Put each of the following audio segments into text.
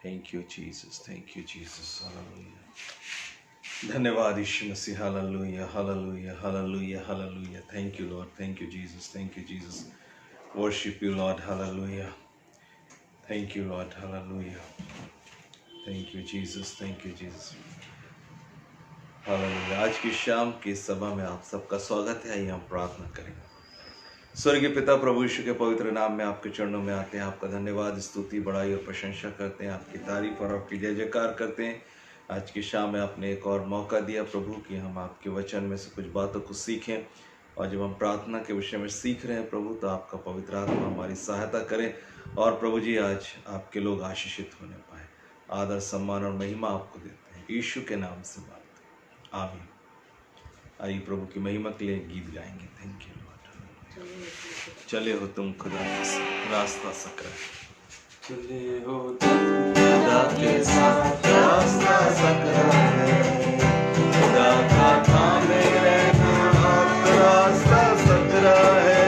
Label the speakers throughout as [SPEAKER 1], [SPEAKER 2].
[SPEAKER 1] Thank you Jesus, thank you Jesus, hallelujah. धन्यवाद यीशु मसीह, hallelujah, hallelujah, hallelujah, hallelujah. Thank you lord, thank you Jesus, thank you Jesus. Worship you lord, hallelujah. Thank you lord, hallelujah. Thank you Jesus, thank you Jesus, hallelujah. आज की शाम की सभा में आप सबका स्वागत है। आइए हम प्रार्थना करेंगे। स्वर्गीय पिता, प्रभु यीशु के पवित्र नाम में आपके चरणों में आते हैं। आपका धन्यवाद, स्तुति, बड़ाई और प्रशंसा करते हैं। आपकी तारीफ और आपकी जय जयकार करते हैं। आज की शाम में आपने एक और मौका दिया प्रभु कि हम आपके वचन में से कुछ बातों को सीखें। और जब हम प्रार्थना के विषय में सीख रहे हैं प्रभु, तो आपका पवित्र आत्मा हमारी सहायता करें। और प्रभु जी, आज आपके लोग आशीषित होने पाए। आदर, सम्मान और महिमा आपको देते हैं, यीशु के नाम से मांगते हैं, आमीन। आइए प्रभु की महिमा के लिए गीत गाएंगे। Thank you. चले हो तुम खुदा के रास्ता सकरा है, चले हो तुम खुदा के साथ रास्ता सकरा है, खुदा का नाम रहना रास्ता सकरा है।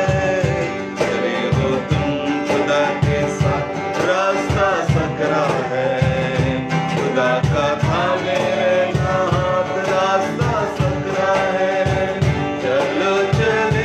[SPEAKER 1] चले हो तुम खुदा के साथ रास्ता सकरा है, खुदा का नाम रहना रास्ता सकरा है। चलो चले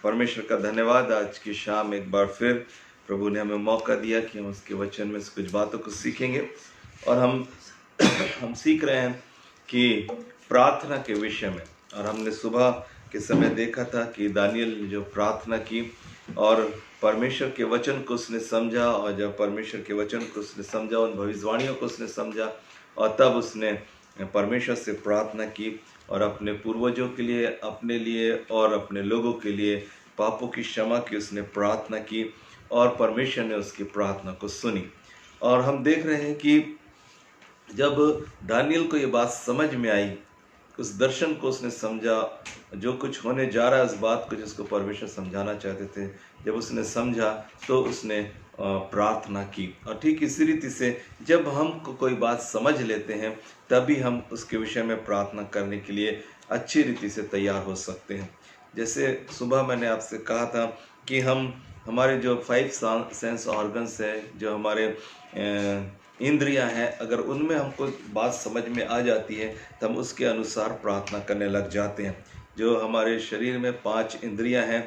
[SPEAKER 1] परमेश्वर का धन्यवाद। आज की शाम एक बार फिर प्रभु ने हमें मौका दिया कि हम उसके वचन में से कुछ बातों को सीखेंगे। और हम सीख रहे हैं कि प्रार्थना के विषय में। और हमने सुबह के समय देखा था कि दानियल ने जो प्रार्थना की और परमेश्वर के वचन को उसने समझा, और जब परमेश्वर के वचन को उसने समझा, उन भविष्यवाणियों को उसने समझा, और तब उसने परमेश्वर से प्रार्थना की और अपने पूर्वजों के लिए, अपने लिए और अपने लोगों के लिए पापों की क्षमा की उसने प्रार्थना की, और परमेश्वर ने उसकी प्रार्थना को सुनी। और हम देख रहे हैं कि जब दानियल को ये बात समझ में आई, उस दर्शन को उसने समझा, जो कुछ होने जा रहा है उस बात को जिसको परमेश्वर समझाना चाहते थे, जब उसने समझा तो उसने प्रार्थना की। और ठीक इसी रीति से जब हम कोई बात समझ लेते हैं तभी हम उसके विषय में प्रार्थना करने के लिए अच्छी रीति से तैयार हो सकते हैं। जैसे सुबह मैंने आपसे कहा था कि हमारे जो 5 सेंस ऑर्गन्स है, जो हमारे इंद्रियां हैं, अगर उनमें हमको बात समझ में आ जाती है तो हम उसके अनुसार प्रार्थना करने लग जाते हैं। जो हमारे शरीर में 5 इंद्रियां हैं,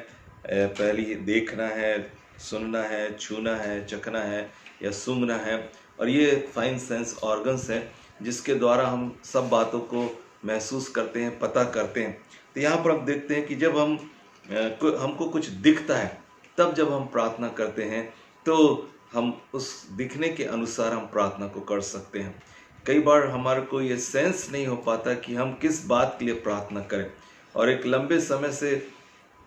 [SPEAKER 1] पहली देखना है, सुनना है, छूना है, चखना है या सूंघना है, और ये 5 सेंस ऑर्गन्स हैं जिसके द्वारा हम सब बातों को महसूस करते हैं, पता करते हैं। तो यहाँ पर आप देखते हैं कि जब हमको कुछ दिखता है, तब जब हम प्रार्थना करते हैं तो हम उस दिखने के अनुसार हम प्रार्थना को कर सकते हैं। कई बार हमारे को ये सेंस नहीं हो पाता कि हम किस बात के लिए प्रार्थना करें, और एक लंबे समय से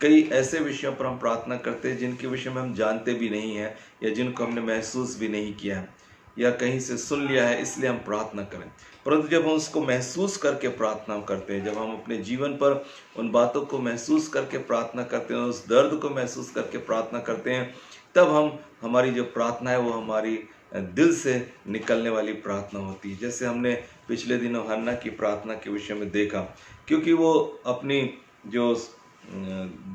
[SPEAKER 1] कई ऐसे विषयों पर हम प्रार्थना करते हैं जिनके विषय में हम जानते भी नहीं हैं या जिनको हमने महसूस भी नहीं किया है या कहीं से सुन लिया है, इसलिए हम प्रार्थना करें। परंतु जब हम उसको महसूस करके प्रार्थना करते हैं, जब हम अपने जीवन पर उन बातों को महसूस करके प्रार्थना करते हैं, उस दर्द को महसूस करके प्रार्थना करते हैं, तब हमारी जो प्रार्थना है वो हमारी दिल से निकलने वाली प्रार्थना होती है। जैसे हमने पिछले दिनों हन्ना की प्रार्थना के विषय में देखा, क्योंकि वो अपनी जो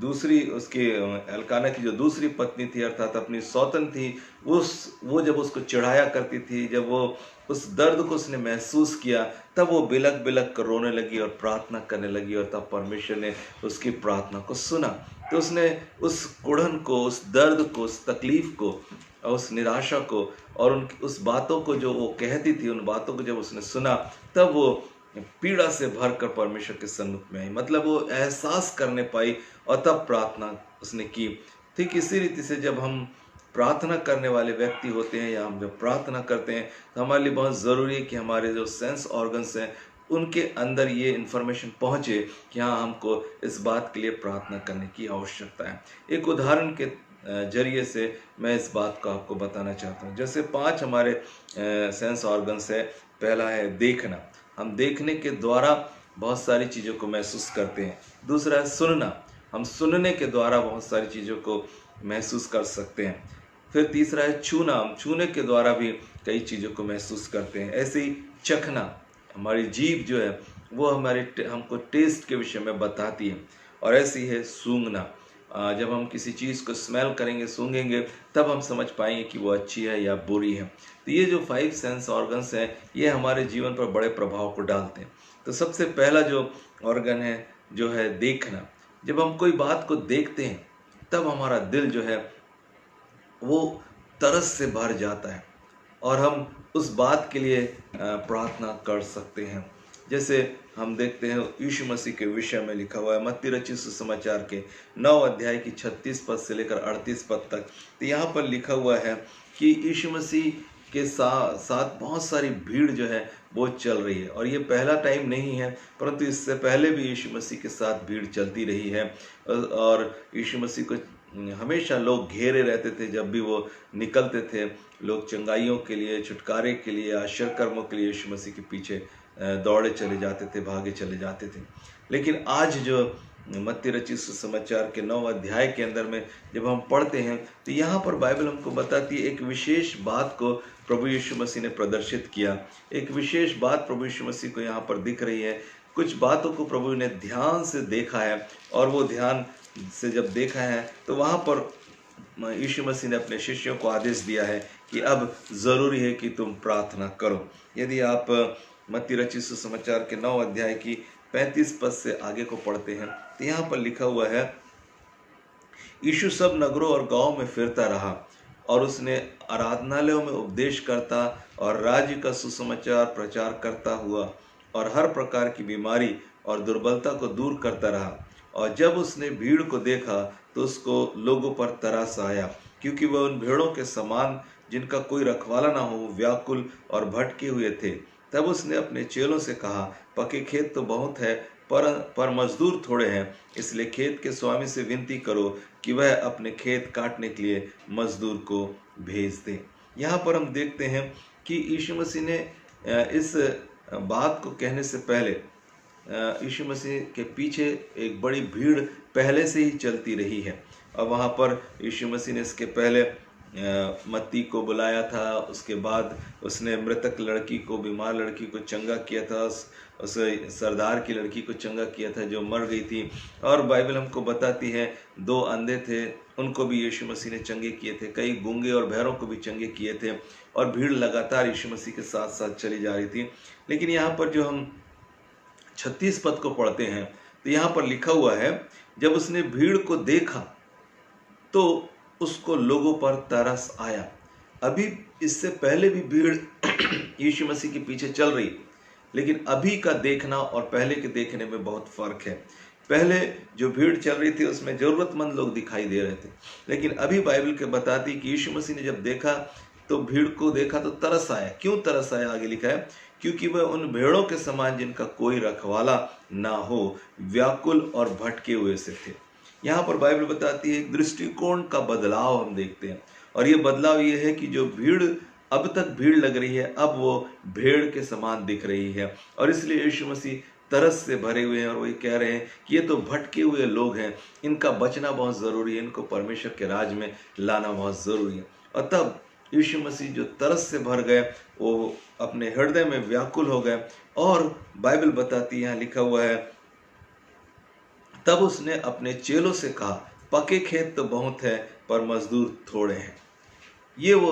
[SPEAKER 1] दूसरी उसकी एल्काना की जो दूसरी पत्नी थी, अर्थात अपनी सौतन थी, वो जब उसको चढ़ाया करती थी, जब वो उस दर्द को उसने महसूस किया, तब वो बिलक बिलक कर रोने लगी और प्रार्थना करने लगी, और तब परमेश्वर ने उसकी प्रार्थना को सुना। तो उसने उस कुढ़न को, उस दर्द को, उस तकलीफ को, उस निराशा को और उस बातों को जो वो कहती थी, उन बातों को जब उसने सुना, तब वो पीड़ा से भरकर परमेश्वर के सन्मुख में आई। मतलब वो एहसास करने पाई और तब प्रार्थना उसने की। ठीक इसी रीति से जब हम प्रार्थना करने वाले व्यक्ति होते हैं या हम जब प्रार्थना करते हैं, तो हमारे लिए बहुत ज़रूरी है कि हमारे जो सेंस ऑर्गन्स हैं उनके अंदर ये इन्फॉर्मेशन पहुँचे कि हाँ, हमको इस बात के लिए प्रार्थना करने की आवश्यकता है। एक उदाहरण के जरिए से मैं इस बात को आपको बताना चाहता हूँ। जैसे 5 हमारे सेंस ऑर्गन्स है। पहला है देखना, हम देखने के द्वारा बहुत सारी चीज़ों को महसूस करते हैं। दूसरा है सुनना, हम सुनने के द्वारा बहुत सारी चीज़ों को महसूस कर सकते हैं। फिर तीसरा है छूना, हम छूने के द्वारा भी कई चीज़ों को महसूस करते हैं। ऐसे ही चखना, हमारी जीभ जो है वो हमको टेस्ट के विषय में बताती है। और ऐसे ही है सूंघना, जब हम किसी चीज़ को स्मेल करेंगे, सूंघेंगे, तब हम समझ पाएंगे कि वो अच्छी है या बुरी है। तो ये जो 5 सेंस ऑर्गन्स हैं, ये हमारे जीवन पर बड़े प्रभाव को डालते हैं। तो सबसे पहला जो ऑर्गन है जो है देखना। जब हम कोई बात को देखते हैं, तब हमारा दिल जो है वो तरस से भर जाता है और हम उस बात के लिए प्रार्थना कर सकते हैं। जैसे हम देखते हैं यीशु मसीह के विषय में लिखा हुआ है मत्ती रचित सुसमाचार के 9 अध्याय की 36 पद से लेकर 38 पद तक। तो यहाँ पर लिखा हुआ है कि यीशु मसीह के साथ बहुत सारी भीड़ जो है वो चल रही है, और ये पहला टाइम नहीं है, परंतु इससे पहले भी यीशु मसीह के साथ भीड़ चलती रही है। और यीशु मसीह को हमेशा लोग घेरे रहते थे। जब भी वो निकलते थे, लोग चंगाइयों के लिए, छुटकारे के लिए, आश्चर्य कर्मों के लिए यीशु मसीह के पीछे दौड़े चले जाते थे, भागे चले जाते थे। लेकिन आज जो मत्ती रचित सुसमाचार के 9 अध्याय के अंदर में जब हम पढ़ते हैं, तो यहाँ पर बाइबल हमको बताती है एक विशेष बात को प्रभु यीशु मसीह ने प्रदर्शित किया। एक विशेष बात प्रभु यीशु मसीह को यहाँ पर दिख रही है। कुछ बातों को प्रभु ने ध्यान से देखा है, और वो ध्यान से जब देखा है तो वहाँ पर यीशु मसीह ने अपने शिष्यों को आदेश दिया है कि अब ज़रूरी है कि तुम प्रार्थना करो। यदि आप मत्ती रचित सुसमाचार के 9 अध्याय की 35 पद से आगे को पढ़ते हैं, तो यहाँ पर लिखा हुआ है, यीशु सब नगरों और गांव में फिरता रहा और उसने आराधनालयों में उपदेश करता और राज्य का सुसमाचार प्रचार करता हुआ और हर प्रकार की बीमारी और दुर्बलता को दूर करता रहा। और जब उसने भीड़ को देखा तो उसको लोगों पर तरस आया, क्योंकि वह उन भेड़ों के समान जिनका कोई रखवाला ना हो व्याकुल और भटके हुए थे। तब उसने अपने चेलों से कहा, पके खेत तो बहुत है, पर मजदूर थोड़े हैं, इसलिए खेत के स्वामी से विनती करो कि वह अपने खेत काटने के लिए मजदूर को भेज दे। यहाँ पर हम देखते हैं कि यीशु मसीह ने इस बात को कहने से पहले यीशु मसीह के पीछे एक बड़ी भीड़ पहले से ही चलती रही है। और वहाँ पर यीशु मसीह ने इसके पहले मत्ती को बुलाया था, उसके बाद उसने मृतक लड़की को, बीमार लड़की को चंगा किया था, उस सरदार की लड़की को चंगा किया था जो मर गई थी। और बाइबल हमको बताती है 2 अंधे थे, उनको भी यीशु मसीह ने चंगे किए थे। कई गूंगे और बहरों को भी चंगे किए थे। और भीड़ लगातार यीशु मसीह के साथ साथ चली जा रही थी। लेकिन यहाँ पर जो हम 36 पद को पढ़ते हैं तो यहाँ पर लिखा हुआ है, जब उसने भीड़ को देखा तो उसको लोगों पर तरस आया। अभी इससे पहले भी भीड़ यीशु मसीह के पीछे चल रही, लेकिन अभी का देखना और पहले के देखने में बहुत फर्क है। पहले जो भीड़ चल रही थी उसमें जरूरतमंद लोग दिखाई दे रहे थे, लेकिन अभी बाइबल के बताती कि यीशु मसीह ने जब देखा तो भीड़ को देखा तो तरस आया। क्यों तरस आया? आगे लिखा है, क्योंकि वह उन भेड़ों के समान जिनका कोई रखवाला ना हो, व्याकुल और भटके हुए से थे। यहाँ पर बाइबल बताती है एक दृष्टिकोण का बदलाव हम देखते हैं, और ये बदलाव ये है कि जो भीड़ अब तक भीड़ लग रही है, अब वो भेड़ के समान दिख रही है। और इसलिए यीशु मसीह तरस से भरे हुए हैं और वही कह रहे हैं कि ये तो भटके हुए लोग हैं, इनका बचना बहुत ज़रूरी है, इनको परमेश्वर के राज में लाना बहुत ज़रूरी है। और तब यीशु मसीह जो तरस से भर गए, वो अपने हृदय में व्याकुल हो गए। और बाइबल बताती है, यहाँ लिखा हुआ है, तब उसने अपने चेलों से कहा, पके खेत तो बहुत है पर मजदूर थोड़े हैं। ये वो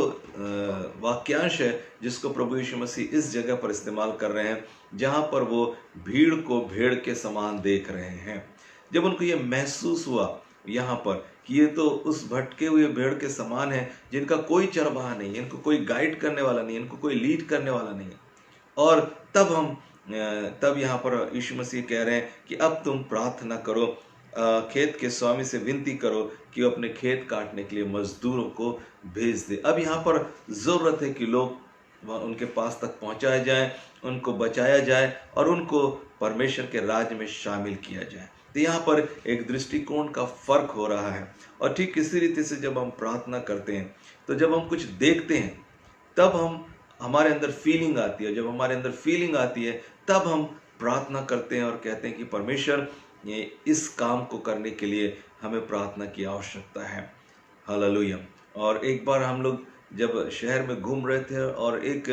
[SPEAKER 1] वाक्यांश है जिसको प्रभु यीशु मसीह इस जगह पर इस्तेमाल कर रहे हैं, जहाँ पर वो भीड़ को भेड़ के समान देख रहे हैं। जब उनको ये महसूस हुआ यहाँ पर कि ये तो उस भटके हुए भेड़ के समान है जिनका कोई चरवाहा नहीं है, इनको कोई गाइड करने वाला नहीं है, इनको कोई लीड करने वाला नहीं है। और तब यहाँ पर यीशु मसीह कह रहे हैं कि अब तुम प्रार्थना करो, खेत के स्वामी से विनती करो कि वो अपने खेत काटने के लिए मजदूरों को भेज दे। अब यहाँ पर ज़रूरत है कि लोग उनके पास तक पहुँचाए जाए, उनको बचाया जाए और उनको परमेश्वर के राज्य में शामिल किया जाए। तो यहाँ पर एक दृष्टिकोण का फर्क हो रहा है। और ठीक इसी रीति से जब हम प्रार्थना करते हैं तो जब हम कुछ देखते हैं तब हमारे अंदर फीलिंग आती है। जब हमारे अंदर फीलिंग आती है तब हम प्रार्थना करते हैं और कहते हैं कि परमेश्वर, ये इस काम को करने के लिए हमें प्रार्थना की आवश्यकता है। हालेलुया। और एक बार हम लोग जब शहर में घूम रहे थे और एक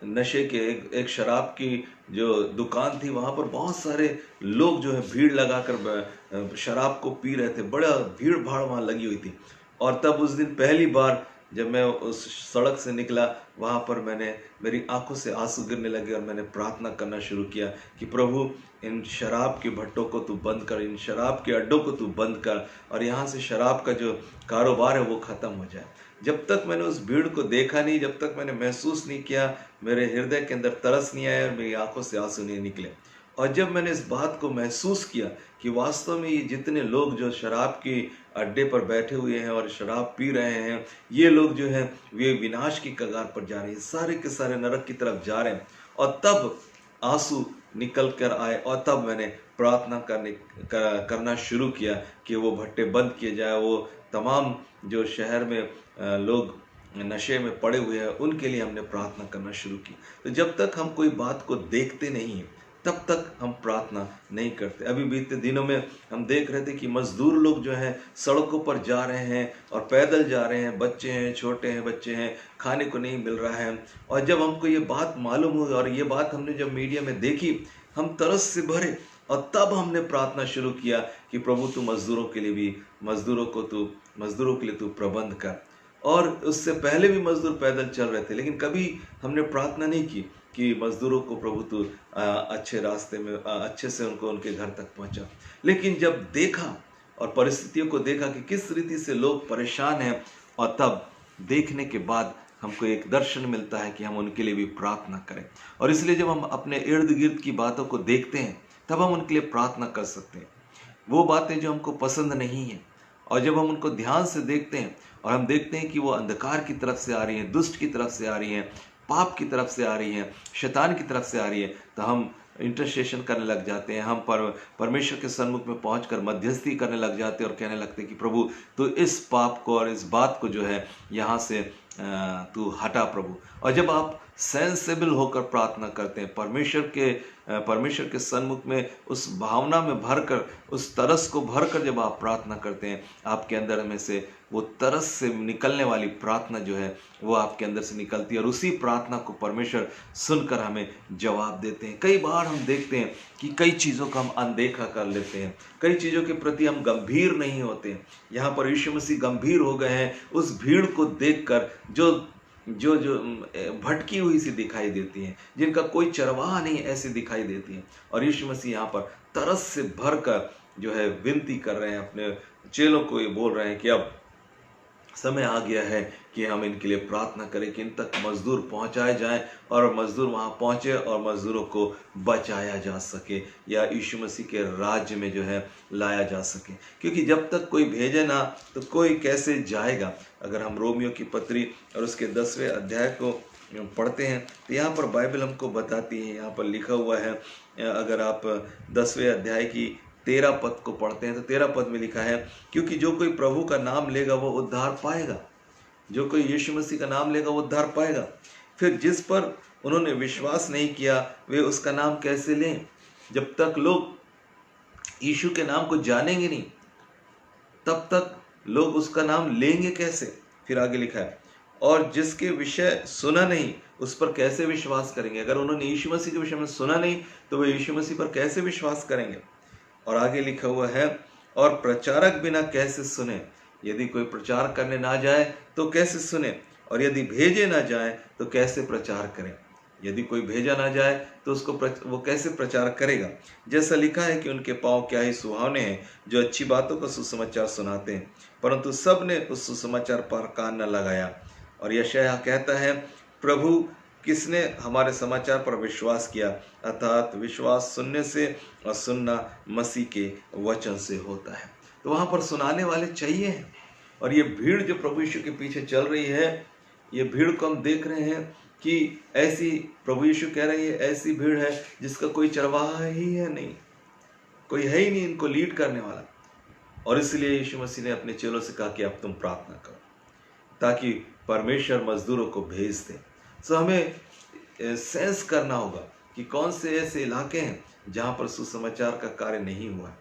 [SPEAKER 1] नशे के एक शराब की जो दुकान थी, वहाँ पर बहुत सारे लोग जो है भीड़ लगाकर शराब को पी रहे थे। बड़ा भीड़ भाड़ वहाँ लगी हुई थी। और तब उस दिन पहली बार जब मैं उस सड़क से निकला, वहाँ पर मेरी आंखों से आंसू गिरने लगे और मैंने प्रार्थना करना शुरू किया कि प्रभु, इन शराब के भट्टों को तू बंद कर, इन शराब के अड्डों को तू बंद कर, और यहाँ से शराब का जो कारोबार है वो ख़त्म हो जाए। जब तक मैंने उस भीड़ को देखा नहीं, जब तक मैंने महसूस नहीं किया, मेरे हृदय के अंदर तरस नहीं आया और मेरी आंखों से आंसू नहीं निकले। और जब मैंने इस बात को महसूस किया कि वास्तव में ये जितने लोग जो शराब की अड्डे पर बैठे हुए हैं और शराब पी रहे हैं, ये लोग जो हैं वे विनाश की कगार पर जा रहे हैं, सारे के सारे नरक की तरफ जा रहे हैं। और तब आंसू निकल कर आए और तब मैंने प्रार्थना करना शुरू किया कि वो भट्टे बंद किए जाए, वो तमाम जो शहर में लोग नशे में पड़े हुए हैं उनके लिए हमने प्रार्थना करना शुरू की। तो जब तक हम कोई बात को देखते नहीं हैं तब तक हम प्रार्थना नहीं करते। अभी बीते दिनों में हम देख रहे थे कि मजदूर लोग जो हैं सड़कों पर जा रहे हैं और पैदल जा रहे हैं, बच्चे हैं, छोटे हैं बच्चे हैं, खाने को नहीं मिल रहा है। और जब हमको ये बात मालूम हुई और ये बात हमने जब मीडिया में देखी, हम तरस से भरे और तब हमने प्रार्थना शुरू किया कि प्रभु तू मजदूरों के लिए तू प्रबंध कर। और उससे पहले भी मजदूर पैदल चल रहे थे, लेकिन कभी हमने प्रार्थना नहीं की कि मजदूरों को प्रभु तू अच्छे रास्ते में अच्छे से उनको उनके घर तक पहुंचा। लेकिन जब देखा और परिस्थितियों को देखा कि किस रीति से लोग परेशान हैं, और तब देखने के बाद हमको एक दर्शन मिलता है कि हम उनके लिए भी प्रार्थना करें। और इसलिए जब हम अपने इर्द गिर्द की बातों को देखते हैं तब हम उनके लिए प्रार्थना कर सकते हैं। वो बातें जो हमको पसंद नहीं हैं, और जब हम उनको ध्यान से देखते हैं और हम देखते हैं कि वो अंधकार की तरफ से आ रही हैं, दुष्ट की तरफ से आ रही हैं, पाप की तरफ से आ रही हैं, शैतान की तरफ से आ रही है, तो हम इंटरसेशन करने लग जाते हैं। हम परमेश्वर के सन्मुख में पहुंचकर मध्यस्थी करने लग जाते हैं और कहने लगते हैं कि प्रभु तो इस पाप को और इस बात को जो है यहाँ से तू हटा प्रभु। और जब आप सेंसेबल होकर प्रार्थना करते हैं, परमेश्वर के सन्मुख में उस भावना में भरकर, उस तरस को भरकर जब आप प्रार्थना करते हैं, आपके अंदर में से वो तरस से निकलने वाली प्रार्थना जो है वो आपके अंदर से निकलती है, और उसी प्रार्थना को परमेश्वर सुनकर हमें जवाब देते हैं। कई बार हम देखते हैं कि कई चीज़ों का हम अनदेखा कर लेते हैं, कई चीज़ों के प्रति हम गंभीर नहीं होते। यहाँ पर यीशु मसीह गंभीर हो गए हैं उस भीड़ को देखकर जो जो जो भटकी हुई सी दिखाई देती हैं, जिनका कोई चरवाहा नहीं ऐसी दिखाई देती हैं। और यीशु मसीह यहाँ पर तरस से भरकर जो है विनती कर रहे हैं, अपने चेलों को ये बोल रहे हैं कि अब समय आ गया है कि हम इनके लिए प्रार्थना करें कि इन तक मजदूर पहुंचाए जाएं, और मजदूर वहां पहुंचे और मजदूरों को बचाया जा सके, या यीशु मसीह के राज्य में जो है लाया जा सके। क्योंकि जब तक कोई भेजे ना तो कोई कैसे जाएगा। अगर हम रोमियो की पत्री और उसके 10वें अध्याय को पढ़ते हैं तो यहाँ पर बाइबल हमको बताती है, यहाँ पर लिखा हुआ है, अगर आप 10वें अध्याय की 13 पद को पढ़ते हैं तो 13 पद में लिखा है, क्योंकि जो कोई प्रभु का नाम लेगा वो उद्धार पाएगा। जो कोई यीशु मसीह का नाम लेगा वो उद्धार पाएगा। फिर जिस पर उन्होंने विश्वास नहीं किया वे उसका नाम कैसे लें? जब तक लोग यीशु के नाम को जानेंगे नहीं तब तक लोग उसका नाम लेंगे कैसे? फिर आगे लिखा है, और जिसके विषय सुना नहीं उस पर कैसे विश्वास करेंगे? अगर उन्होंने यीशु मसीह के विषय में सुना नहीं तो वे यीशु मसीह पर कैसे विश्वास करेंगे? और आगे लिखा हुआ है, और प्रचारक बिना कैसे सुने? यदि कोई प्रचार करने ना जाए तो कैसे सुने? और यदि भेजे ना जाए तो कैसे प्रचार करें? यदि कोई भेजा ना जाए तो उसको वो कैसे प्रचार करेगा? जैसा लिखा है कि उनके पांव क्या ही सुहावने हैं जो अच्छी बातों का सुसमाचार सुनाते हैं, परंतु सब ने उस सुसमाचार पर कान न लगाया। और यशायाह कहता है, प्रभु किसने हमारे समाचार पर विश्वास किया? अर्थात विश्वास सुनने से और सुनना मसीह के वचन से होता है। तो वहां पर सुनाने वाले चाहिए हैं। और ये भीड़ जो प्रभु यीशु के पीछे चल रही है, ये भीड़ को हम देख रहे हैं कि ऐसी, प्रभु यीशु कह रहे हैं, ऐसी भीड़ है जिसका कोई चरवाहा ही है नहीं, कोई है ही नहीं इनको लीड करने वाला। और इसलिए यीशु मसीह ने अपने चेलों से कहा कि अब तुम प्रार्थना करो ताकि परमेश्वर मजदूरों को भेज दे। सो हमें सेंस करना होगा कि कौन से ऐसे इलाके हैं जहाँ पर सुसमाचार का कार्य नहीं हुआ।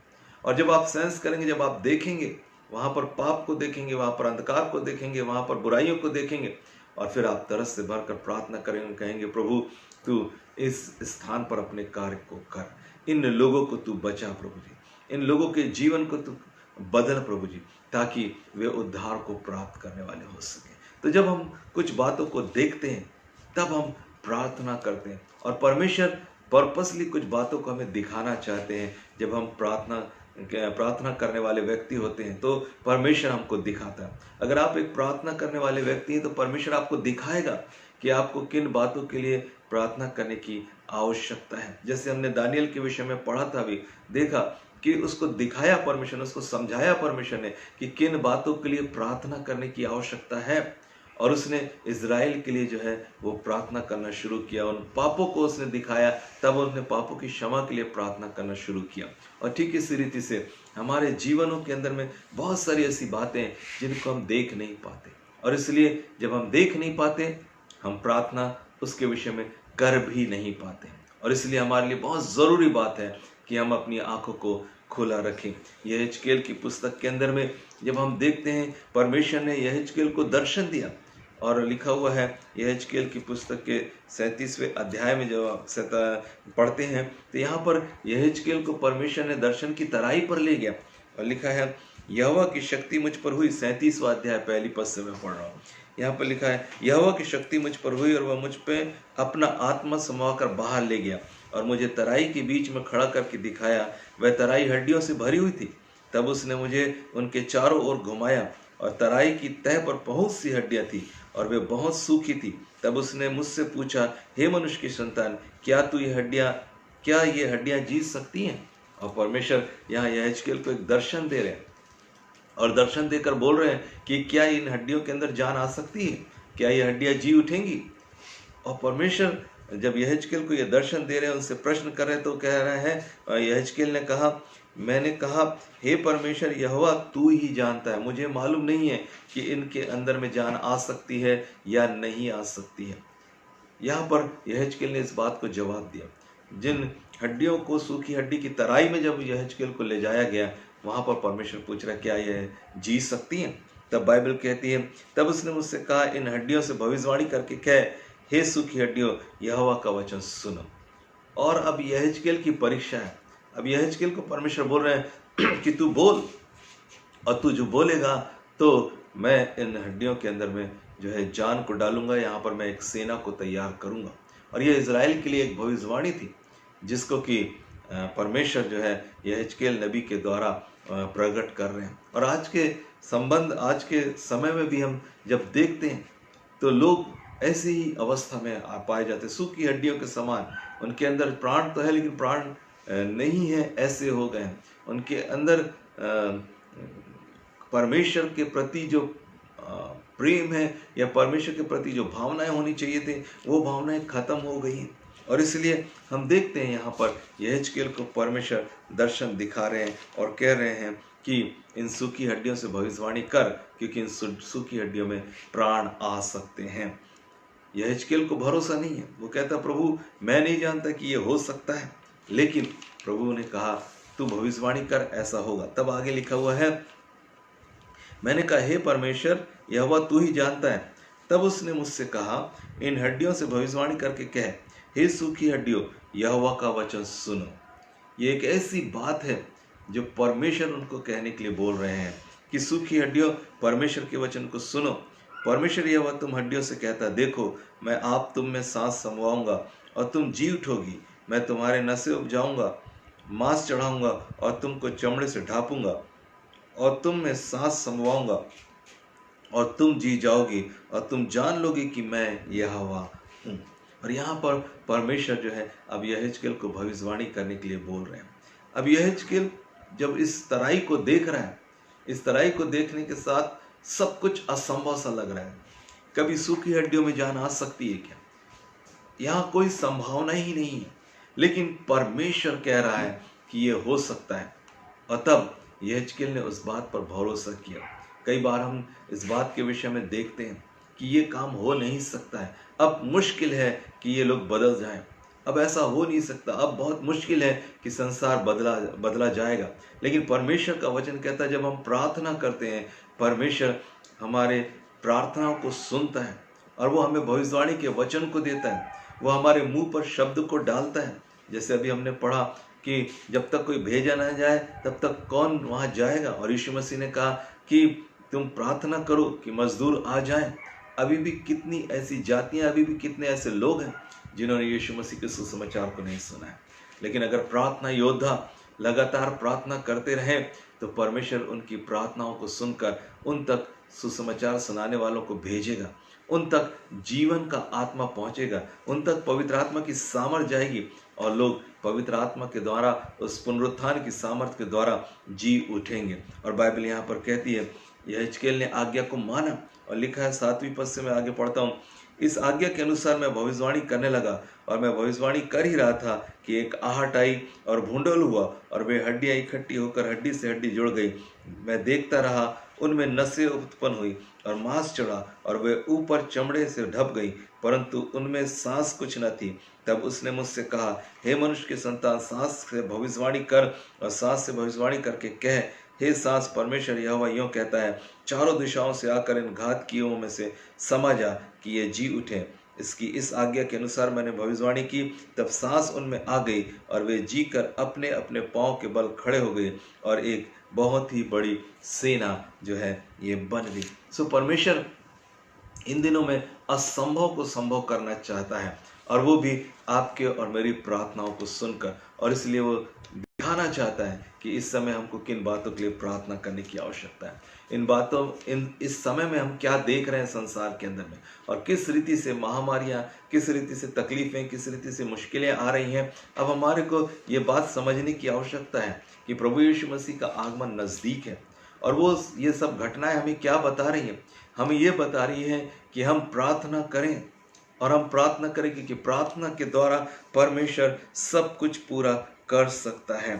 [SPEAKER 1] और जब आप सेंस करेंगे, जब आप देखेंगे, वहाँ पर पाप को देखेंगे, वहाँ पर अंधकार को देखेंगे, वहाँ पर बुराइयों को देखेंगे, और फिर आप तरस से भरकर प्रार्थना करेंगे, कहेंगे, प्रभु तू इस स्थान पर अपने कार्य को कर, इन लोगों को तू बचा प्रभु जी, इन लोगों के जीवन को तू बदल प्रभु जी, ताकि वे उद्धार को प्राप्त करने वाले हो सके। तो जब हम कुछ बातों को देखते हैं तब हम प्रार्थना करते हैं, और परमेश्वर पर्पसली कुछ बातों को हमें दिखाना चाहते हैं। जब हम प्रार्थना करने वाले व्यक्ति होते हैं तो परमेश्वर हमको दिखाता है। अगर आप एक प्रार्थना करने वाले व्यक्ति हैं तो परमेश्वर आपको दिखाएगा कि आपको किन बातों के लिए प्रार्थना करने की आवश्यकता है। जैसे हमने दानियल के विषय में पढ़ा था, अभी देखा कि उसको दिखाया परमेश्वर ने, उसको समझाया परमेश्वर ने कि किन बातों के लिए प्रार्थना करने की आवश्यकता है, और उसने इज़राइल के लिए जो है वो प्रार्थना करना शुरू किया। उन पापों को उसने दिखाया, तब उसने पापों की क्षमा के लिए प्रार्थना करना शुरू किया। और ठीक इसी रीति से हमारे जीवनों के अंदर में बहुत सारी ऐसी बातें हैं जिनको हम देख नहीं पाते, और इसलिए जब हम देख नहीं पाते हम प्रार्थना उसके विषय में कर भी नहीं पाते। और इसलिए हमारे लिए बहुत ज़रूरी बात है कि हम अपनी आंखों को खुला रखें। यहेजकेल की पुस्तक के अंदर में जब हम देखते हैं, परमेश्वर ने यहेजकेल को दर्शन दिया, और लिखा हुआ है यहेजकेल की पुस्तक के 37वें अध्याय में जब आप पढ़ते हैं तो यहाँ पर यहेजकेल को परमेश्वर ने दर्शन की तराई पर ले गया, और लिखा है, यहोवा की शक्ति मुझ पर हुई। 37वां अध्याय पहली पद से मैं पढ़ रहा हूँ। यहाँ पर लिखा है, यहोवा की शक्ति मुझ पर हुई और वह मुझ पे अपना आत्मा समाकर बाहर ले गया, और मुझे तराई के बीच में खड़ा करके दिखाया। वह तराई हड्डियों से भरी हुई थी। तब उसने मुझे उनके चारों ओर घुमाया, और तराई की तह पर बहुत सी हड्डियां थी और वे बहुत सूखी थी। तब उसने मुझसे पूछा, हे मनुष्य की संतान, क्या ये हड्डियां जी सकती हैं? और परमेश्वर यहाँ यहेजकेल को एक दर्शन दे रहे हैं, और दर्शन देकर बोल रहे हैं कि क्या इन हड्डियों के अंदर जान आ सकती है? क्या ये हड्डियां जी उठेंगी? और परमेश्वर जब यहेजकेल को ये दर्शन दे रहे हैं, उनसे प्रश्न कर रहे हैं, तो कह रहे हैं, यहेजकेल ने कहा मैंने कहा, हे परमेश्वर यहोवा, तू ही जानता है, मुझे मालूम नहीं है कि इनके अंदर में जान आ सकती है या नहीं आ सकती है। यहाँ पर यहेजकेल ने इस बात को जवाब दिया। जिन हड्डियों को, सूखी हड्डी की तराई में जब यहेजकेल को ले जाया गया, वहां पर परमेश्वर पूछ रहा, क्या यह जी सकती हैं? तब बाइबल कहती है, तब उसने मुझसे कहा, इन हड्डियों से भविष्यवाणी करके कह, हे सूखी हड्डियों, यहोवा का वचन सुनो। और अब यहेजकेल की परीक्षा है। अब यहेजकेल को परमेश्वर बोल रहे हैं कि तू बोल, और तू जो बोलेगा तो मैं इन हड्डियों के अंदर में जो है जान को डालूंगा, यहाँ पर मैं एक सेना को तैयार करूंगा। और यह इज़राइल के लिए एक भविष्यवाणी थी, जिसको कि परमेश्वर जो है यहेजकेल नबी के द्वारा प्रकट कर रहे हैं। और आज के संबंध, आज के समय में भी हम जब देखते हैं तो लोग ऐसी ही अवस्था में पाए जाते, सूखी हड्डियों के समान। उनके अंदर प्राण तो है लेकिन प्राण नहीं है, ऐसे हो गए हैं। उनके अंदर परमेश्वर के प्रति जो प्रेम है या परमेश्वर के प्रति जो भावनाएं होनी चाहिए थी, वो भावनाएं खत्म हो गई हैं। और इसलिए हम देखते हैं यहाँ पर यहेजकेल को परमेश्वर दर्शन दिखा रहे हैं और कह रहे हैं कि इन सूखी हड्डियों से भविष्यवाणी कर, क्योंकि इन सूखी हड्डियों में प्राण आ सकते हैं। यहेजकेल को भरोसा नहीं है। वो कहता, प्रभु मैं नहीं जानता कि ये हो सकता है, लेकिन प्रभु ने कहा तू भविष्यवाणी कर, ऐसा होगा। तब आगे लिखा हुआ है, मैंने कहा, हे परमेश्वर यहोवा, तू ही जानता है। तब उसने मुझसे कहा, इन हड्डियों से भविष्यवाणी करके कह, हे सूखी हड्डियों, यहोवा का वचन सुनो। ये एक ऐसी बात है जो परमेश्वर उनको कहने के लिए बोल रहे हैं कि सूखी हड्डियों, परमेश्वर के वचन को सुनो। परमेश्वर यहोवा तुम हड्डियों से कहता, देखो मैं आप तुम में सांस समवाऊंगा और तुम जी उठोगी। मैं तुम्हारे नसें उपजाऊंगा, मांस चढ़ाऊंगा और तुमको चमड़े से ढापूंगा और तुम में सांस समवाऊंगा और तुम जी जाओगी और तुम जान लोगी कि मैं यहोवा हूँ। और यहाँ पर परमेश्वर जो है अब यहेजकेल को भविष्यवाणी करने के लिए बोल रहे हैं। अब यहेजकेल जब इस तराई को देख रहा है, इस तराई को देखने के साथ सब कुछ असंभव सा लग रहा है। कभी सूखी हड्डियों में जान आ सकती है क्या? यहाँ कोई संभावना ही नहीं है, लेकिन परमेश्वर कह रहा है कि ये हो सकता है। और तब यहेजकेल ने उस बात पर भरोसा किया। कई बार हम इस बात के विषय में देखते हैं कि ये काम हो नहीं सकता है, अब मुश्किल है कि ये लोग बदल जाएं, अब ऐसा हो नहीं सकता, अब बहुत मुश्किल है कि संसार बदला जाएगा। लेकिन परमेश्वर का वचन कहता है, जब हम प्रार्थना करते हैं, परमेश्वर हमारे प्रार्थनाओं को सुनता है और वो हमें भविष्यवाणी के वचन को देता है। वो हमारे मुंह पर शब्द को डालता है। जैसे अभी हमने पढ़ा कि जब तक कोई भेजा ना जाए तब तक कौन वहां जाएगा। और यीशु मसीह ने कहा कि तुम प्रार्थना करो कि मजदूर आ जाएं। अभी भी कितनी ऐसी जातियां, अभी भी कितने ऐसे लोग हैं जिन्होंने यीशु मसीह के सुसमाचार को नहीं सुना है। लेकिन अगर प्रार्थना योद्धा लगातार प्रार्थना करते रहे तो परमेश्वर उनकी प्रार्थनाओं को सुनकर उन तक सुसमाचार सुनाने वालों को भेजेगा, उन तक जीवन का आत्मा पहुंचेगा, उन तक पवित्र आत्मा की सामर्थ जाएगी और लोग पवित्र आत्मा के द्वारा, उस पुनरुत्थान की सामर्थ के द्वारा जी उठेंगे। और बाइबल यहाँ पर कहती है, यहेजकेल ने आज्ञा को माना और लिखा है 7वीं पद से मैं आगे पढ़ता हूँ, इस आज्ञा के अनुसार मैं भविष्यवाणी करने लगा और मैं भविष्यवाणी कर ही रहा था कि एक आहट आई और भूंडोल हुआ और वे हड्डियां इकट्ठी होकर हड्डी से हड्डी जुड़ गई। मैं देखता रहा, उनमें नसें उत्पन्न हुई और मांस चढ़ा और वे ऊपर चमड़े से ढप गई, परंतु उनमें सांस कुछ न थी। तब उसने मुझसे कहा, हे मनुष्य के संतान, सांस से भविष्यवाणी कर और सांस से भविष्यवाणी करके कह, हे सांस, परमेश्वर यहोवा यूं कहता है, चारों दिशाओं से आकर इन घातकियों में से समा जा कि ये जी उठे। इसकी इस आज्ञा के अनुसार मैंने भविष्यवाणी की, तब सांस उनमें आ गई और वे जी कर अपने अपने पांव के बल खड़े हो गए और एक बहुत ही बड़ी सेना जो है ये बन गई। सो परमेश्वर इन दिनों में असंभव को संभव करना चाहता है, और वो भी आपके और मेरी प्रार्थनाओं को सुनकर। और इसलिए वो दिखाना चाहता है कि इस समय हमको किन बातों के लिए प्रार्थना करने की आवश्यकता है। इस समय में हम क्या देख रहे हैं संसार के अंदर में, और किस रीति से महामारियां, किस रीति से तकलीफें, किस रीति से मुश्किलें आ रही हैं। अब हमारे को ये बात समझने की आवश्यकता है कि प्रभु यीशु मसीह का आगमन नजदीक है। और वो ये सब घटनाएं हमें क्या बता रही हैं? हमें ये बता रही है कि हम प्रार्थना करें, और हम प्रार्थना करें क्योंकि प्रार्थना के द्वारा परमेश्वर सब कुछ पूरा कर सकता है।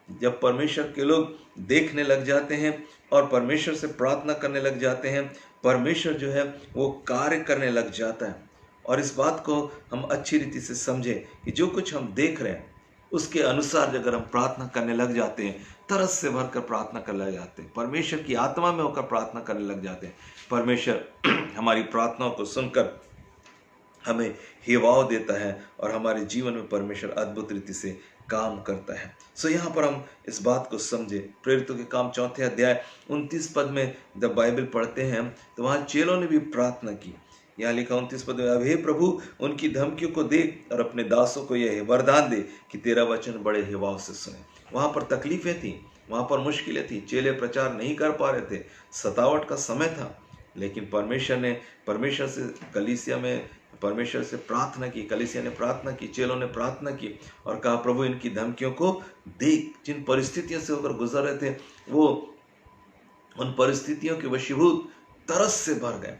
[SPEAKER 1] जब परमेश्वर के लोग देखने लग जाते हैं और परमेश्वर से प्रार्थना करने लग जाते हैं, परमेश्वर जो है वो कार्य करने लग जाता है। और इस बात को हम अच्छी रीति से समझें कि जो कुछ हम देख रहे हैं उसके अनुसार अगर हम प्रार्थना करने लग जाते हैं, तरस से भरकर प्रार्थना करने लग जाते हैं, परमेश्वर की आत्मा में होकर प्रार्थना करने लग जाते हैं, परमेश्वर हमारी प्रार्थनाओं को सुनकर हमें हिवाव देता है और हमारे जीवन में परमेश्वर अद्भुत रीति से काम करता है। सो यहाँ पर हम इस बात को समझे। प्रेरितों के काम 4 अध्याय 29 पद में जब बाइबल पढ़ते हैं तो वहाँ चेलों ने भी प्रार्थना की। यहाँ लिखा 29 पद में, अब हे प्रभु उनकी धमकियों को देख और अपने दासों को यह वरदान दे कि तेरा वचन बड़े हिवाव से सुने। वहाँ पर तकलीफें थी, वहाँ पर मुश्किलें थी, चेले प्रचार नहीं कर पा रहे थे, सतावट का समय था, लेकिन परमेश्वर से कलीसिया में परमेश्वर से प्रार्थना की, कलीसिया ने प्रार्थना की, चेलों ने प्रार्थना की और कहा प्रभु इनकी धमकियों को देख। जिन परिस्थितियों से होकर गुजर रहे थे वो उन परिस्थितियों के वशीभूत तरस से भर गए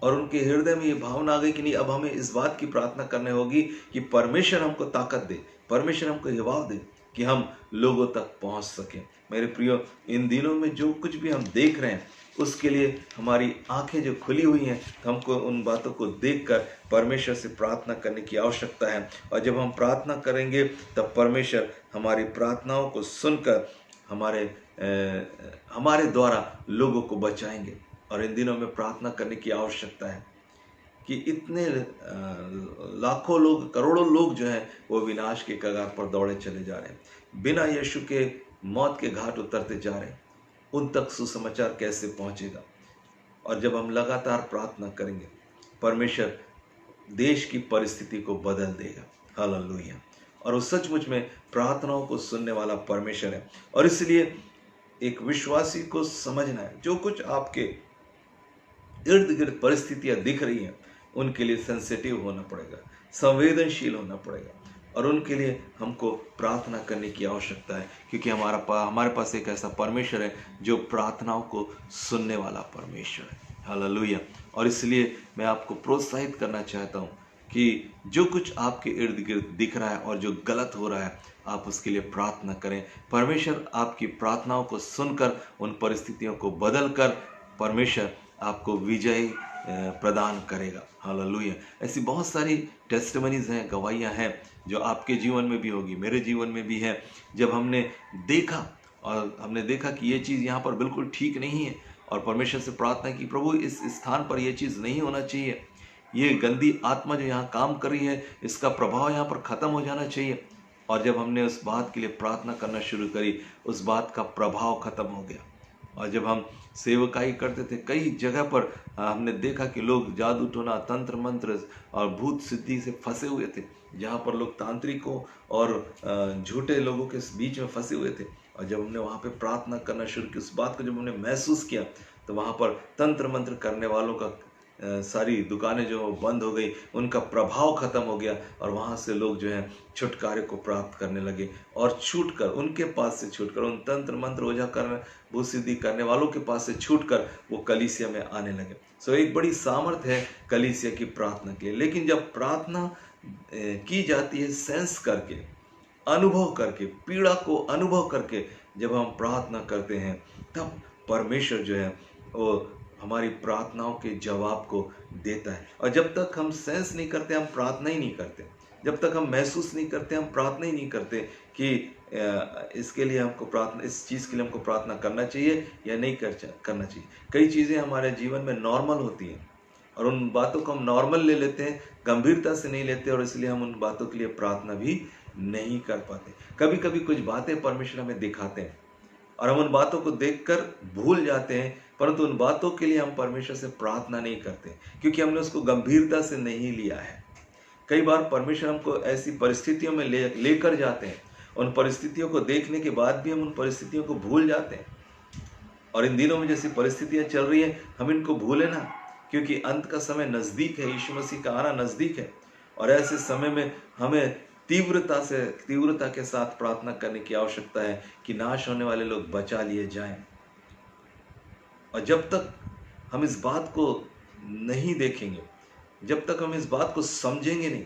[SPEAKER 1] और उनके हृदय में ये भावना आ गई कि नहीं, अब हमें इस बात की प्रार्थना करने होगी कि परमेश्वर हमको ताकत दे, परमेश्वर हमको हिवाव दे कि हम लोगों तक पहुंच सकें। मेरे प्रियो, इन दिनों में जो कुछ भी हम देख रहे हैं उसके लिए हमारी आंखें जो खुली हुई हैं, हमको उन बातों को देखकर परमेश्वर से प्रार्थना करने की आवश्यकता है। और जब हम प्रार्थना करेंगे तब परमेश्वर हमारी प्रार्थनाओं को सुनकर हमारे द्वारा लोगों को बचाएंगे। और इन दिनों में प्रार्थना करने की आवश्यकता है कि इतने लाखों लोग, करोड़ों लोग जो हैं वो विनाश के कगार पर दौड़े चले जा रहे हैं, बिना यीशु के मौत के घाट उतरते जा रहे हैं। उन तक सुसमाचार कैसे पहुंचेगा? और जब हम लगातार प्रार्थना करेंगे, परमेश्वर देश की परिस्थिति को बदल देगा। हालेलुया। और वो सचमुच में प्रार्थनाओं को सुनने वाला परमेश्वर है। और इसलिए एक विश्वासी को समझना है, जो कुछ आपके इर्द गिर्द परिस्थितियां दिख रही हैं उनके लिए सेंसिटिव होना पड़ेगा, संवेदनशील होना पड़ेगा और उनके लिए हमको प्रार्थना करने की आवश्यकता है, क्योंकि हमारे पास एक ऐसा परमेश्वर है जो प्रार्थनाओं को सुनने वाला परमेश्वर है। हालेलुया। और इसलिए मैं आपको प्रोत्साहित करना चाहता हूँ कि जो कुछ आपके इर्द गिर्द दिख रहा है और जो गलत हो रहा है, आप उसके लिए प्रार्थना करें। परमेश्वर आपकी प्रार्थनाओं को सुनकर उन परिस्थितियों को बदल कर परमेश्वर आपको विजय प्रदान करेगा। हालेलुया। ऐसी बहुत सारी टेस्टिमनीज हैं, गवाहियाँ हैं जो आपके जीवन में भी होगी, मेरे जीवन में भी है। जब हमने देखा कि ये चीज़ यहाँ पर बिल्कुल ठीक नहीं है और परमेश्वर से प्रार्थना की, प्रभु इस स्थान पर ये चीज़ नहीं होना चाहिए, ये गंदी आत्मा जो यहाँ काम कर रही है इसका प्रभाव यहाँ पर ख़त्म हो जाना चाहिए। और जब हमने उस बात के लिए प्रार्थना करना शुरू करी, उस बात का प्रभाव ख़त्म हो गया। और जब हम सेवकाई करते थे, कई जगह पर हमने देखा कि लोग जादू टोना, तंत्र मंत्र और भूत सिद्धि से फंसे हुए थे, जहाँ पर लोग तांत्रिकों और झूठे लोगों के बीच में फंसे हुए थे। और जब हमने वहाँ पे प्रार्थना करना शुरू की, उस बात को जब हमने महसूस किया, तो वहाँ पर तंत्र मंत्र करने वालों का सारी दुकानें जो बंद हो गई, उनका प्रभाव खत्म हो गया और वहाँ से लोग जो हैं छुटकारे को प्राप्त करने लगे और छूटकर, उनके पास से छूटकर, उन तंत्र मंत्र ओझा करने, भूत सिद्धि करने वालों के पास से छूटकर वो कलीसिया में आने लगे। सो एक बड़ी सामर्थ है कलीसिया की प्रार्थना के लिए। लेकिन जब प्रार्थना की जाती है सेंस करके, अनुभव करके, पीड़ा को अनुभव करके जब हम प्रार्थना करते हैं, तब परमेश्वर जो है वो हमारी प्रार्थनाओं के जवाब को देता है। और जब तक हम सेंस नहीं करते, हम प्रार्थना ही नहीं करते। जब तक हम महसूस नहीं करते, हम प्रार्थना ही नहीं करते कि इसके लिए हमको प्रार्थना, इस चीज़ के लिए हमको प्रार्थना करना चाहिए या नहीं करना चाहिए। कई चीज़ें हमारे जीवन में नॉर्मल होती हैं और उन बातों को हम नॉर्मल ले लेते हैं, गंभीरता से नहीं लेते, और इसलिए हम उन बातों के लिए प्रार्थना भी नहीं कर पाते। कभी कभी कुछ बातें परमेश्वर हमें दिखाते हैं और हम उन बातों को देखकर भूल जाते हैं, परंतु उन बातों के लिए हम परमेश्वर से प्रार्थना नहीं करते क्योंकि हमने उसको गंभीरता से नहीं लिया है। कई बार परमेश्वर हमको ऐसी परिस्थितियों में लेकर जाते हैं, उन परिस्थितियों को देखने के बाद भी हम उन परिस्थितियों को भूल जाते हैं। और इन दिनों में जैसी परिस्थितियां चल रही हैं, हम इनको भूलें ना, क्योंकि अंत का समय नज़दीक है, यीशु मसीह का आना नज़दीक है। और ऐसे समय में हमें तीव्रता के साथ प्रार्थना करने की आवश्यकता है कि नाश होने वाले लोग बचा लिए जाएं। और जब तक हम इस बात को नहीं देखेंगे, जब तक हम इस बात को समझेंगे नहीं,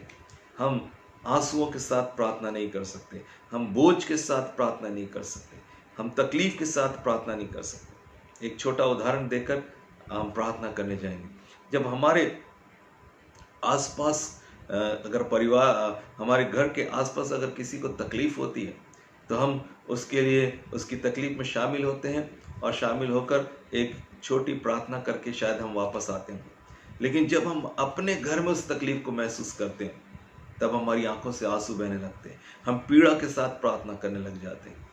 [SPEAKER 1] हम आंसुओं के साथ प्रार्थना नहीं कर सकते, हम बोझ के साथ प्रार्थना नहीं कर सकते, हम तकलीफ के साथ प्रार्थना नहीं कर सकते। एक छोटा उदाहरण देकर हम प्रार्थना करने जाएंगे। जब हमारे आसपास अगर परिवार, हमारे घर के आसपास अगर किसी को तकलीफ होती है तो हम उसके लिए उसकी तकलीफ में शामिल होते हैं और शामिल होकर एक छोटी प्रार्थना करके शायद हम वापस आते हैं। लेकिन जब हम अपने घर में उस तकलीफ को महसूस करते हैं तब हमारी आंखों से आंसू बहने लगते हैं, हम पीड़ा के साथ प्रार्थना करने लग जाते हैं।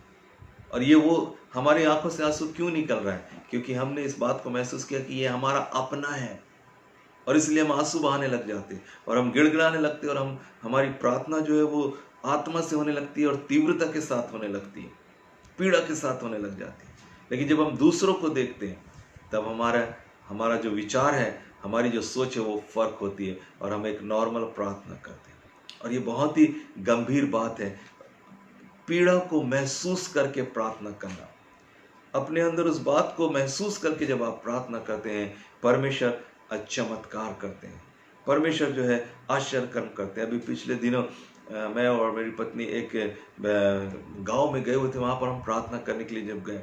[SPEAKER 1] और ये वो हमारी आंखों से आंसू क्यों निकल रहा है? क्योंकि हमने इस बात को महसूस किया कि ये हमारा अपना है और इसलिए हम आंसू बहाने लग जाते हैं और हम गिड़गिड़ाने लगते हैं और हमारी प्रार्थना जो है वो आत्मा से होने लगती है और तीव्रता के साथ होने लगती है, पीड़ा के साथ होने लग जाती है। लेकिन जब हम दूसरों को देखते हैं तब हमारा जो विचार है, हमारी जो सोच है वो फर्क होती है और हम एक नॉर्मल प्रार्थना करते हैं। और ये बहुत ही गंभीर बात है, पीड़ा को महसूस करके प्रार्थना करना। अपने अंदर उस बात को महसूस करके जब आप प्रार्थना करते हैं, परमेश्वर चमत्कार करते हैं, परमेश्वर जो है आश्चर्य कर्म करते हैं। अभी पिछले दिनों मैं और मेरी पत्नी एक गांव में गए हुए थे। वहाँ पर हम प्रार्थना करने के लिए जब गए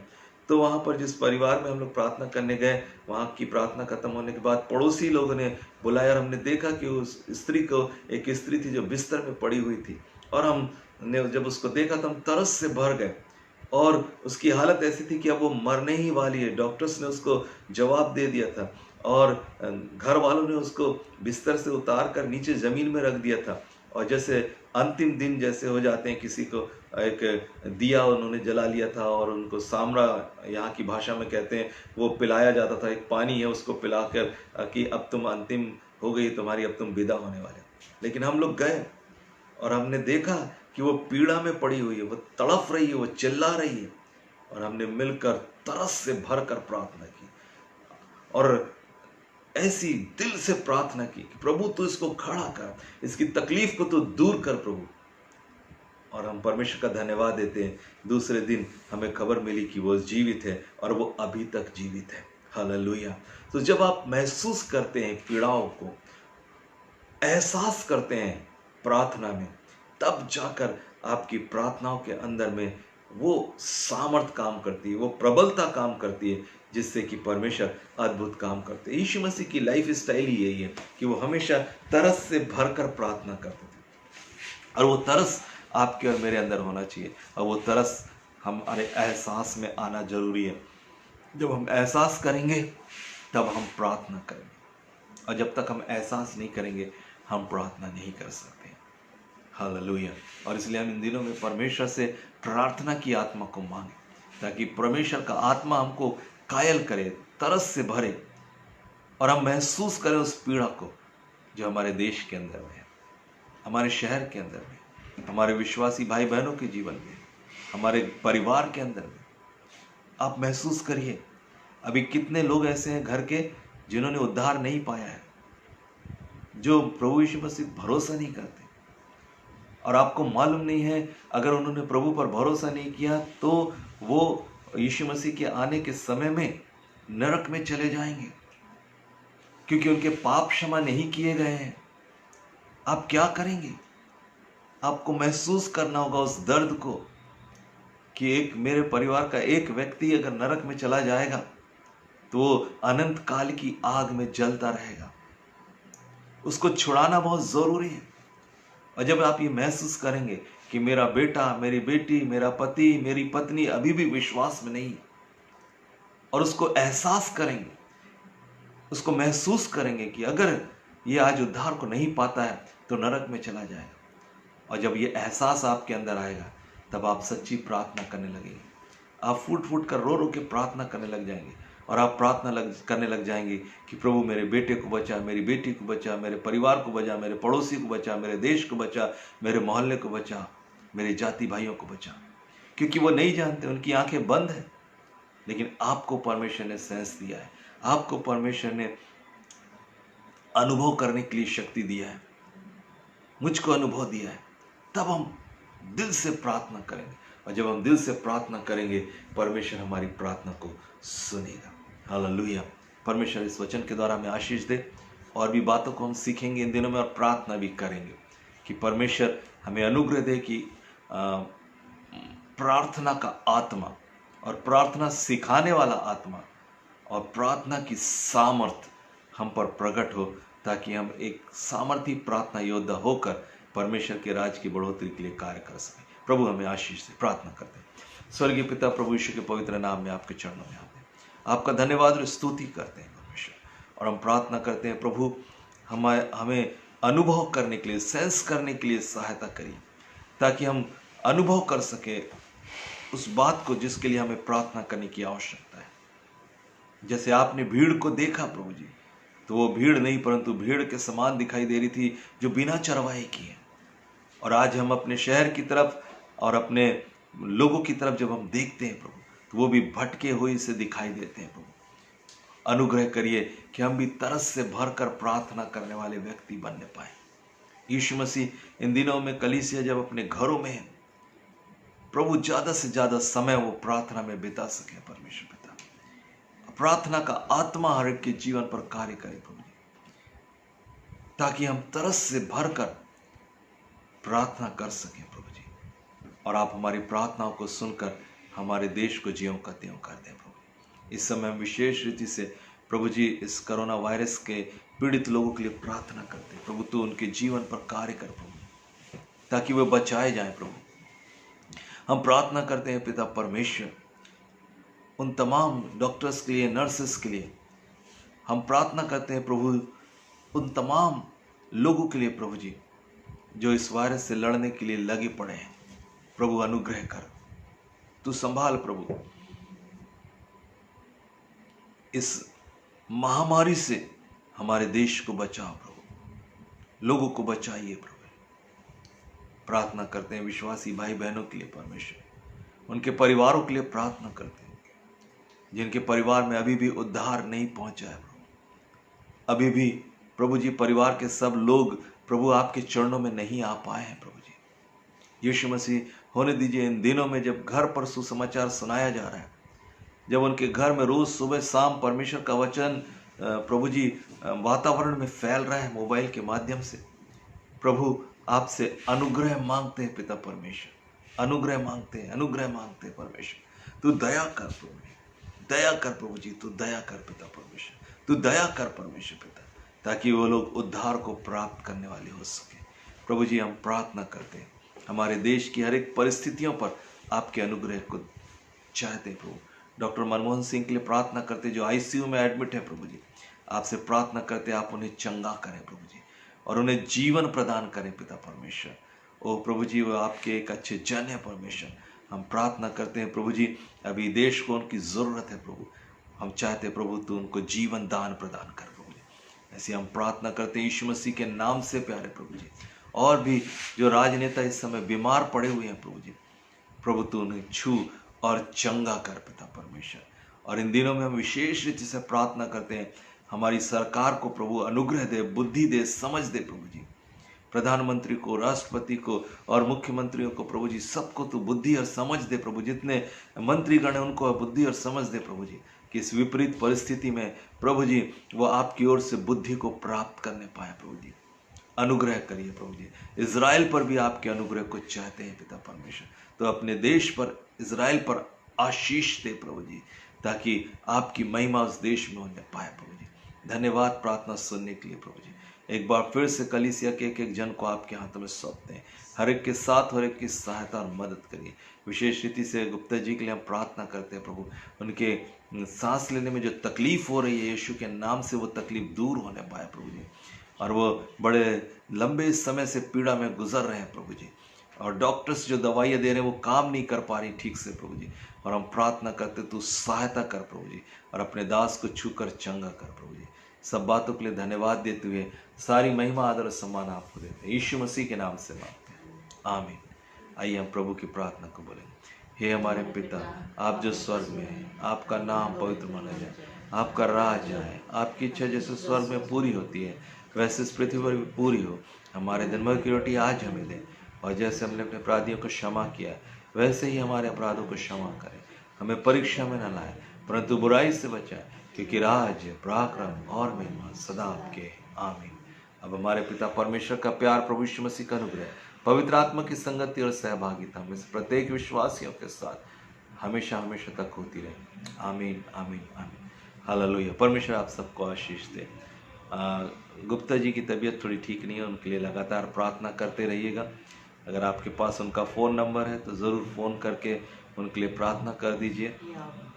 [SPEAKER 1] तो वहाँ पर जिस परिवार में हम लोग प्रार्थना करने गए, वहाँ की प्रार्थना खत्म होने के बाद पड़ोसी लोगों ने बुलाया और हमने देखा कि उस स्त्री को, एक स्त्री थी जो बिस्तर में पड़ी हुई थी, और हमने जब उसको देखा तो हम तरस से भर गए और उसकी हालत ऐसी थी कि अब वो मरने ही वाली है। डॉक्टर्स ने उसको जवाब दे दिया था और घर वालों ने उसको बिस्तर से उतार कर नीचे ज़मीन में रख दिया था और जैसे अंतिम दिन जैसे हो जाते हैं, किसी को एक दिया उन्होंने जला लिया था और उनको सामरा, यहाँ की भाषा में कहते हैं, वो पिलाया जाता था। एक पानी है उसको पिलाकर कि अब तुम अंतिम हो गई तुम्हारी, अब तुम विदा होने वाले। लेकिन हम लोग गए और हमने देखा कि वो पीड़ा में पड़ी हुई है, वो तड़फ रही है, वो चिल्ला रही है, और हमने मिलकर तरस से भर कर प्रार्थना की और ऐसी दिल से प्रार्थना की कि प्रभु तू इसको खड़ा कर, इसकी तकलीफ को तो दूर कर प्रभु। और हम परमेश्वर का धन्यवाद देते हैं, दूसरे दिन हमें खबर मिली कि वो जीवित है और वो अभी तक जीवित है। हालेलुया। तो जब आप महसूस करते हैं पीड़ाओं को, एहसास करते हैं प्रार्थना में, तब जाकर आपकी प्रार्थनाओं के अंदर में वो सामर्थ काम करती है, वो प्रबलता काम करती है, जिससे कि परमेश्वर अद्भुत काम करते हैं। यीशु मसीह की लाइफ स्टाइल ही यही है कि वो हमेशा तरस से भरकर प्रार्थना करते थे और वो तरस आपके और मेरे अंदर होना चाहिए और वो तरस हमारे एहसास में आना जरूरी है। जब हम एहसास करेंगे तब हम प्रार्थना करेंगे और जब तक हम एहसास नहीं करेंगे हम प्रार्थना नहीं कर सकते। हालेलुया। और इसलिए हम इन दिनों में परमेश्वर से प्रार्थना की आत्मा को मांगे ताकि परमेश्वर का आत्मा हमको कायल करे, तरस से भरे और हम महसूस करें उस पीड़ा को जो हमारे देश के अंदर में है, हमारे शहर के अंदर में, हमारे विश्वासी भाई बहनों के जीवन में, हमारे परिवार के अंदर में। आप महसूस करिए अभी कितने लोग ऐसे हैं घर के जिन्होंने उद्धार नहीं पाया है, जो प्रभु यीशु मसीह भरोसा नहीं करते और आपको मालूम नहीं है अगर उन्होंने प्रभु पर भरोसा नहीं किया तो वो यीशु मसीह के आने के समय में नरक में चले जाएंगे क्योंकि उनके पाप क्षमा नहीं किए गए हैं। आप क्या करेंगे? आपको महसूस करना होगा उस दर्द को कि एक मेरे परिवार का एक व्यक्ति अगर नरक में चला जाएगा तो वो अनंत काल की आग में जलता रहेगा। उसको छुड़ाना बहुत जरूरी है। और जब आप ये महसूस करेंगे कि मेरा बेटा, मेरी बेटी, मेरा पति, मेरी पत्नी अभी भी विश्वास में नहीं, और उसको एहसास करेंगे, उसको महसूस करेंगे कि अगर ये आज उद्धार को नहीं पाता है तो नरक में चला जाएगा, और जब ये एहसास आपके अंदर आएगा तब आप सच्ची प्रार्थना करने लगेंगे। आप फूट फूट कर रो रो के प्रार्थना करने लग जाएंगे और आप प्रार्थना करने लग जाएंगे कि प्रभु मेरे बेटे को बचा, मेरी बेटी को बचा, मेरे परिवार को बचा, मेरे पड़ोसी को बचा, मेरे देश को बचा, मेरे मोहल्ले को बचा, मेरे जाति भाइयों को बचा। क्योंकि वो नहीं जानते, उनकी आंखें बंद हैं, लेकिन आपको परमेश्वर ने सेंस दिया है, आपको परमेश्वर ने अनुभव करने के लिए शक्ति दिया है, मुझको अनुभव दिया है। तब हम दिल से प्रार्थना करेंगे और जब हम दिल से प्रार्थना करेंगे परमेश्वर हमारी प्रार्थना को सुनेगा। हालेलुया। परमेश्वर इस वचन के द्वारा हमें आशीष दे और भी बातों को हम सीखेंगे इन दिनों में और प्रार्थना भी करेंगे। कि परमेश्वर हमें अनुग्रह दे कि प्रार्थना का आत्मा और प्रार्थना सिखाने वाला आत्मा और प्रार्थना की सामर्थ हम पर प्रकट हो, ताकि हम एक सामर्थी प्रार्थना योद्धा होकर परमेश्वर के राज की बढ़ोतरी के लिए कार्य कर सकें। प्रभु हमें आशीष से प्रार्थना करते हैं। स्वर्गीय पिता, प्रभु यीशु के पवित्र नाम में आपके चरणों में आते हैं, आपका धन्यवाद और स्तुति करते हैं परमेश्वर, और हम प्रार्थना करते हैं प्रभु हमें अनुभव करने के लिए, सेंस करने के लिए सहायता करिए, ताकि हम अनुभव कर सके उस बात को जिसके लिए हमें प्रार्थना करने की आवश्यकता है। जैसे आपने भीड़ को देखा प्रभु जी, तो वो भीड़ नहीं परंतु भीड़ के समान दिखाई दे रही थी जो बिना चरवाहे की है। और आज हम अपने शहर की तरफ और अपने लोगों की तरफ जब हम देखते हैं प्रभु, तो वो भी भटके हुए से दिखाई देते हैं। प्रभु अनुग्रह करिए कि हम भी तरस से भरकर प्रार्थना करने वाले व्यक्ति बनने पाए। यीशु मसीह इन दिनों में कलीसिया जब अपने घरों में है प्रभु, ज्यादा से ज्यादा समय वो प्रार्थना में बिता सके। परमेश्वर पिता, प्रार्थना का आत्मा हर एक के जीवन पर कार्य करे प्रभु जी, ताकि हम तरस से भरकर प्रार्थना कर सके प्रभु जी, और आप हमारी प्रार्थनाओं को सुनकर हमारे देश को ज्यों का त्यों कर दें प्रभु। इस समय हम विशेष रीति से प्रभु जी इस कोरोना वायरस के पीड़ित लोगों के लिए प्रार्थना करते हैं प्रभु। तो उनके जीवन पर कार्य कर प्रभु, ताकि वे बचाए जाएं प्रभु। हम प्रार्थना करते हैं पिता परमेश्वर, उन तमाम डॉक्टर्स के लिए, नर्सेस के लिए हम प्रार्थना करते हैं प्रभु, उन तमाम लोगों के लिए प्रभु जी जो इस वायरस से लड़ने के लिए लगे पड़े हैं। प्रभु अनुग्रह कर, तू संभाल प्रभु, इस महामारी से हमारे देश को बचाओ प्रभु, लोगों को बचाइए प्रभु। प्रार्थना करते हैं विश्वासी भाई बहनों के लिए परमेश्वर, उनके परिवारों के लिए प्रार्थना करते हैं जिनके परिवार में अभी भी उद्धार नहीं पहुंचा है प्रभु। अभी भी प्रभु जी परिवार के सब लोग प्रभु आपके चरणों में नहीं आ पाए हैं प्रभु जी। यीशु मसीह होने दीजिए इन दिनों में जब घर पर सुसमाचार सुनाया जा रहा है, जब उनके घर में रोज सुबह शाम परमेश्वर का वचन प्रभु जी वातावरण में फैल रहा है मोबाइल के माध्यम से, प्रभु आपसे अनुग्रह मांगते हैं पिता परमेश्वर, अनुग्रह मांगते हैं, अनुग्रह मांगते हैं परमेश्वर। तू दया कर प्रभु, दया कर प्रभु जी, तू दया कर पिता परमेश्वर, तू दया कर परमेश्वर पिता, ताकि वो लोग उद्धार को प्राप्त करने वाले हो सके। प्रभु जी हम प्रार्थना करते हैं हमारे देश की हर एक परिस्थितियों पर आपके अनुग्रह को चाहते हैं प्रभु। डॉक्टर मनमोहन सिंह के लिए प्रार्थना करते जो आईसीयू में एडमिट है प्रभु जी, आपसे प्रार्थना करते आप उन्हें चंगा करें प्रभु जी, और उन्हें जीवन प्रदान करें पिता परमेश्वर। ओ प्रभु जी वो आपके एक अच्छे जन है परमेश्वर। हम प्रार्थना करते हैं प्रभु जी, अभी देश को उनकी ज़रूरत है प्रभु, हम चाहते हैं प्रभु तू उनको जीवन दान प्रदान कर प्रभु जी। ऐसे हम प्रार्थना करते हैं यीशु मसीह के नाम से प्यारे प्रभु जी। और भी जो राजनेता इस समय बीमार पड़े हुए हैं प्रभु जी, प्रभु तू उन्हें छू और चंगा कर पिता परमेश्वर। और इन दिनों में हम विशेष रीति से प्रार्थना करते हैं हमारी सरकार को प्रभु अनुग्रह दे, बुद्धि दे, समझ दे प्रभु जी। प्रधानमंत्री को, राष्ट्रपति को और मुख्यमंत्रियों को प्रभु जी सबको तू बुद्धि और समझ दे प्रभु। जितने मंत्रीगण हैं उनको बुद्धि और समझ दे प्रभु जी, कि इस विपरीत परिस्थिति में प्रभु जी वो आपकी ओर से बुद्धि को प्राप्त करने पाए प्रभु जी। अनुग्रह करिए प्रभु जी। इजराइल पर भी आपके अनुग्रह को चाहते हैं पिता परमेश्वर, तो अपने देश पर, इजराइल पर आशीष दे प्रभु जी, ताकि आपकी महिमा उस देश में होने पाए प्रभु जी। धन्यवाद प्रार्थना सुनने के लिए प्रभु जी। एक बार फिर से कलीसिया के एक एक जन को आपके हाथों में सौंपते हैं, हर एक के साथ हर एक की सहायता और मदद करिए। विशेष रीति से गुप्ता जी के लिए हम प्रार्थना करते हैं प्रभु, उनके सांस लेने में जो तकलीफ हो रही है यीशु के नाम से वो तकलीफ दूर होने पाए प्रभु जी। और वो बड़े लंबे समय से पीड़ा में गुजर रहे हैं प्रभु जी, और डॉक्टर्स जो दवाइयाँ दे रहे हैं वो काम नहीं कर पा रही ठीक से प्रभु जी। और हम प्रार्थना करते तू सहायता कर प्रभु जी, और अपने दास को छू कर चंगा कर प्रभु जी। सब बातों के लिए धन्यवाद देते हुए सारी महिमा आदर और सम्मान आपको देते हैं, यीशु मसीह के नाम से मांगते हैं, आमीन। आइए हम प्रभु की प्रार्थना को बोलेंगे। हे हमारे पिता, आप जो स्वर्ग में हैं, आपका नाम पवित्र माना जाए, आपका राज आए, आपकी इच्छा जैसे स्वर्ग में पूरी होती है वैसे इस पृथ्वी पर भी पूरी हो। हमारे दिन भर की रोटी आज हमें दें, और जैसे हमने अपने अपराधियों को क्षमा किया वैसे ही हमारे अपराधों को क्षमा करें। हमें परीक्षा में न लाए परंतु बुराई से बचाए, क्योंकि राज्य, पराक्रम और महिमा सदा आपके, आमीन। अब हमारे पिता परमेश्वर का प्यार, प्रभु यीशु मसीह का अनुग्रह, पवित्र आत्मा की संगति और सहभागिता में से प्रत्येक विश्वासियों के साथ हमेशा हमेशा तक होती रहे। आमीन आमीन आमीन। हालेलुया। परमेश्वर आप सबको आशीष दे। गुप्ता जी की तबीयत थोड़ी ठीक नहीं है, उनके लिए लगातार प्रार्थना करते रहिएगा। अगर आपके पास उनका फ़ोन नंबर है तो ज़रूर फ़ोन करके उनके लिए प्रार्थना कर दीजिए,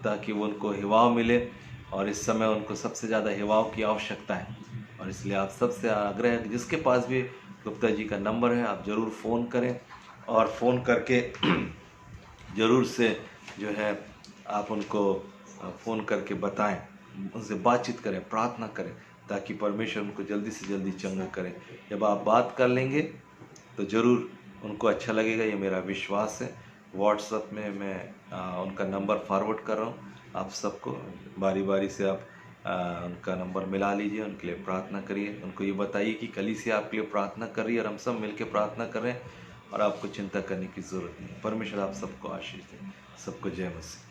[SPEAKER 1] ताकि वो उनको हिवाव मिले, और इस समय उनको सबसे ज़्यादा हिवाव की आवश्यकता है। और इसलिए आप सबसे आग्रह है कि जिसके पास भी गुप्ता जी का नंबर है आप ज़रूर फ़ोन करें, और फ़ोन करके ज़रूर से जो है आप उनको फ़ोन करके बताएं, उनसे बातचीत करें, प्रार्थना करें, ताकि परमेश्वर उनको जल्दी से जल्दी चंगा करें। जब आप बात कर लेंगे तो ज़रूर उनको अच्छा लगेगा, ये मेरा विश्वास है। व्हाट्सएप में मैं उनका नंबर फॉरवर्ड कर रहा हूँ आप सबको। बारी बारी से आप उनका नंबर मिला लीजिए, उनके लिए प्रार्थना करिए, उनको ये बताइए कि कलीसिया आपके लिए प्रार्थना कर रही है और हम सब मिलकर प्रार्थना कर रहे हैं, और आपको चिंता करने की ज़रूरत नहीं है। परमेश्वर आप सबको आशीष दे। सबको जय मसीह।